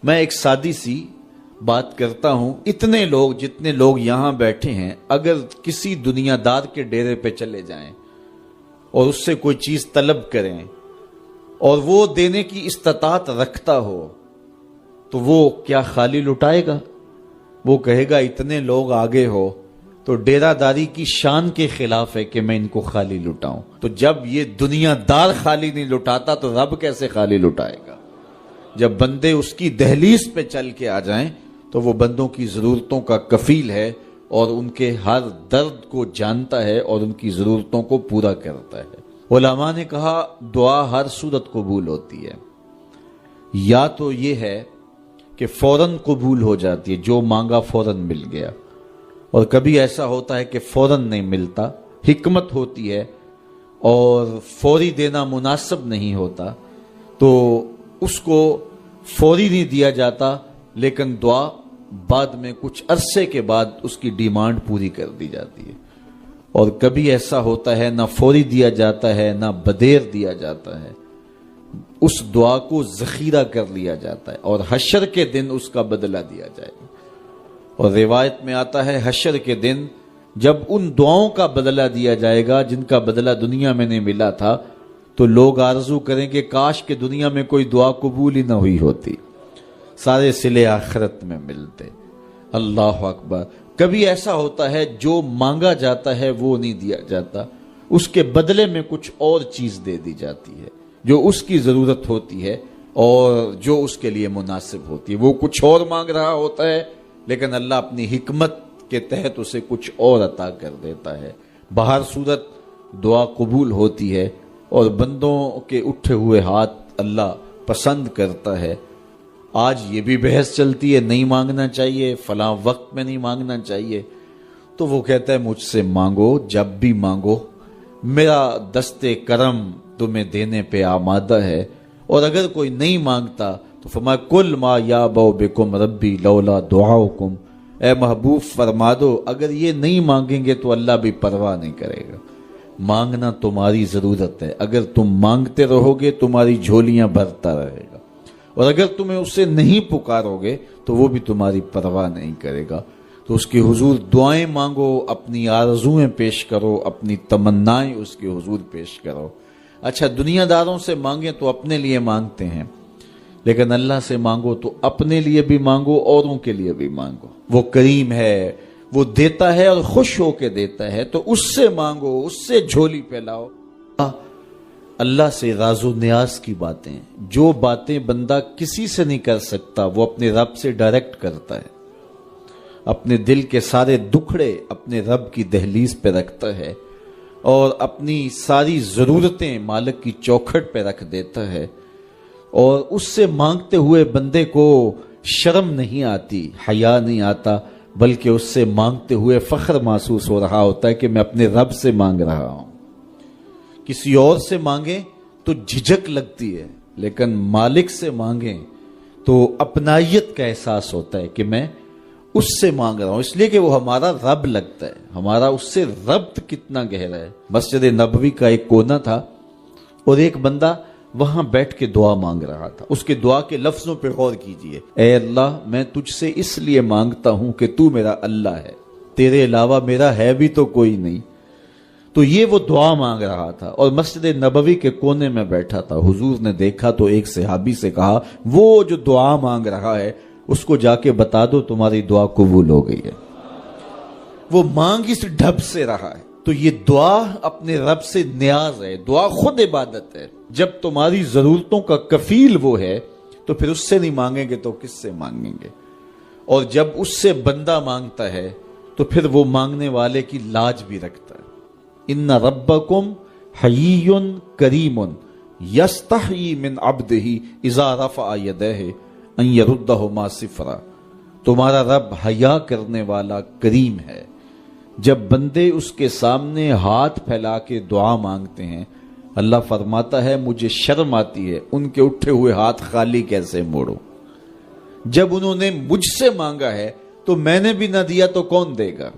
میں ایک سادی سی بات کرتا ہوں، اتنے لوگ جتنے لوگ یہاں بیٹھے ہیں اگر کسی دنیا دار کے ڈیرے پہ چلے جائیں اور اس سے کوئی چیز طلب کریں اور وہ دینے کی استطاعت رکھتا ہو تو وہ کیا خالی لٹائے گا؟ وہ کہے گا اتنے لوگ آگے ہو تو ڈیرہ داری کی شان کے خلاف ہے کہ میں ان کو خالی لٹاؤں۔ تو جب یہ دنیا دار خالی نہیں لٹاتا تو رب کیسے خالی لٹائے گا؟ جب بندے اس کی دہلیز پہ چل کے آ جائیں تو وہ بندوں کی ضرورتوں کا کفیل ہے اور ان کے ہر درد کو جانتا ہے اور ان کی ضرورتوں کو پورا کرتا ہے۔ علماء نے کہا دعا ہر صورت قبول ہوتی ہے، یا تو یہ ہے کہ فوراً قبول ہو جاتی ہے، جو مانگا فوراً مل گیا، اور کبھی ایسا ہوتا ہے کہ فوراً نہیں ملتا، حکمت ہوتی ہے اور فوری دینا مناسب نہیں ہوتا تو اس کو فوری نہیں دیا جاتا، لیکن دعا بعد میں کچھ عرصے کے بعد اس کی ڈیمانڈ پوری کر دی جاتی ہے۔ اور کبھی ایسا ہوتا ہے نہ فوری دیا جاتا ہے نہ بدیر دیا جاتا ہے، اس دعا کو ذخیرہ کر لیا جاتا ہے اور حشر کے دن اس کا بدلہ دیا جائے گا۔ اور روایت میں آتا ہے حشر کے دن جب ان دعاؤں کا بدلہ دیا جائے گا جن کا بدلہ دنیا میں نہیں ملا تھا تو لوگ آرزو کریں کہ کاش کہ دنیا میں کوئی دعا قبول ہی نہ ہوئی ہوتی، سارے صلے آخرت میں ملتے۔ اللہ اکبر۔ کبھی ایسا ہوتا ہے جو مانگا جاتا ہے وہ نہیں دیا جاتا، اس کے بدلے میں کچھ اور چیز دے دی جاتی ہے جو اس کی ضرورت ہوتی ہے اور جو اس کے لیے مناسب ہوتی ہے۔ وہ کچھ اور مانگ رہا ہوتا ہے لیکن اللہ اپنی حکمت کے تحت اسے کچھ اور عطا کر دیتا ہے۔ بہر صورت دعا قبول ہوتی ہے اور بندوں کے اٹھے ہوئے ہاتھ اللہ پسند کرتا ہے۔ آج یہ بھی بحث چلتی ہے نہیں مانگنا چاہیے، فلاں وقت میں نہیں مانگنا چاہیے، تو وہ کہتا ہے مجھ سے مانگو جب بھی مانگو، میرا دست کرم تمہیں دینے پہ آمادہ ہے۔ اور اگر کوئی نہیں مانگتا تو فرمایا کل ما یابو بکم ربی لولا دعاؤکم، اے محبوب فرما دو اگر یہ نہیں مانگیں گے تو اللہ بھی پرواہ نہیں کرے گا۔ مانگنا تمہاری ضرورت ہے، اگر تم مانگتے رہو گے تمہاری جھولیاں بھرتا رہے گا، اور اگر تمہیں اسے نہیں پکارو گے تو وہ بھی تمہاری پرواہ نہیں کرے گا۔ تو اس کے حضور دعائیں مانگو، اپنی آرزویں پیش کرو، اپنی تمنائیں اس کے حضور پیش کرو۔ اچھا دنیا داروں سے مانگیں تو اپنے لیے مانگتے ہیں، لیکن اللہ سے مانگو تو اپنے لیے بھی مانگو، اوروں کے لیے بھی مانگو۔ وہ کریم ہے، وہ دیتا ہے اور خوش ہو کے دیتا ہے، تو اس سے مانگو، اس سے جھولی پھیلاؤ۔ اللہ سے راز و نیاز کی باتیں، جو باتیں بندہ کسی سے نہیں کر سکتا وہ اپنے رب سے ڈائریکٹ کرتا ہے، اپنے دل کے سارے دکھڑے اپنے رب کی دہلیز پہ رکھتا ہے اور اپنی ساری ضرورتیں مالک کی چوکھٹ پہ رکھ دیتا ہے، اور اس سے مانگتے ہوئے بندے کو شرم نہیں آتی، حیا نہیں آتا، بلکہ اس سے مانگتے ہوئے فخر محسوس ہو رہا ہوتا ہے کہ میں اپنے رب سے مانگ رہا ہوں۔ کسی اور سے مانگیں تو جھجک لگتی ہے، لیکن مالک سے مانگیں تو اپنائیت کا احساس ہوتا ہے کہ میں اس سے مانگ رہا ہوں، اس لیے کہ وہ ہمارا رب لگتا ہے، ہمارا اس سے ربط کتنا گہرا ہے۔ مسجد نبوی کا ایک کونا تھا اور ایک بندہ وہاں بیٹھ کے دعا مانگ رہا تھا۔ اس کے دعا کے لفظوں پہ غور کیجئے، اے اللہ میں تجھ سے اس لیے مانگتا ہوں کہ تو میرا اللہ ہے، تیرے علاوہ میرا ہے بھی تو کوئی نہیں۔ تو یہ وہ دعا مانگ رہا تھا اور مسجد نبوی کے کونے میں بیٹھا تھا۔ حضور نے دیکھا تو ایک صحابی سے کہا وہ جو دعا مانگ رہا ہے اس کو جا کے بتا دو تمہاری دعا قبول ہو گئی ہے۔ وہ مانگ اس ڈھب سے رہا ہے۔ تو یہ دعا اپنے رب سے نیاز ہے، دعا خود عبادت ہے۔ جب تمہاری ضرورتوں کا کفیل وہ ہے تو پھر اس سے نہیں مانگیں گے تو کس سے مانگیں گے؟ اور جب اس سے بندہ مانگتا ہے تو پھر وہ مانگنے والے کی لاج بھی رکھتا ہے۔ ان ربکم حیی کریم یستحیی من عبدہ اذا رفع یدیہ ان یردہما صفرا۔ تمہارا رب حیا کرنے والا کریم ہے، جب بندے اس کے سامنے ہاتھ پھیلا کے دعا مانگتے ہیں اللہ فرماتا ہے مجھے شرم آتی ہے ان کے اٹھے ہوئے ہاتھ خالی کیسے موڑوں۔ جب انہوں نے مجھ سے مانگا ہے تو میں نے بھی نہ دیا تو کون دے گا؟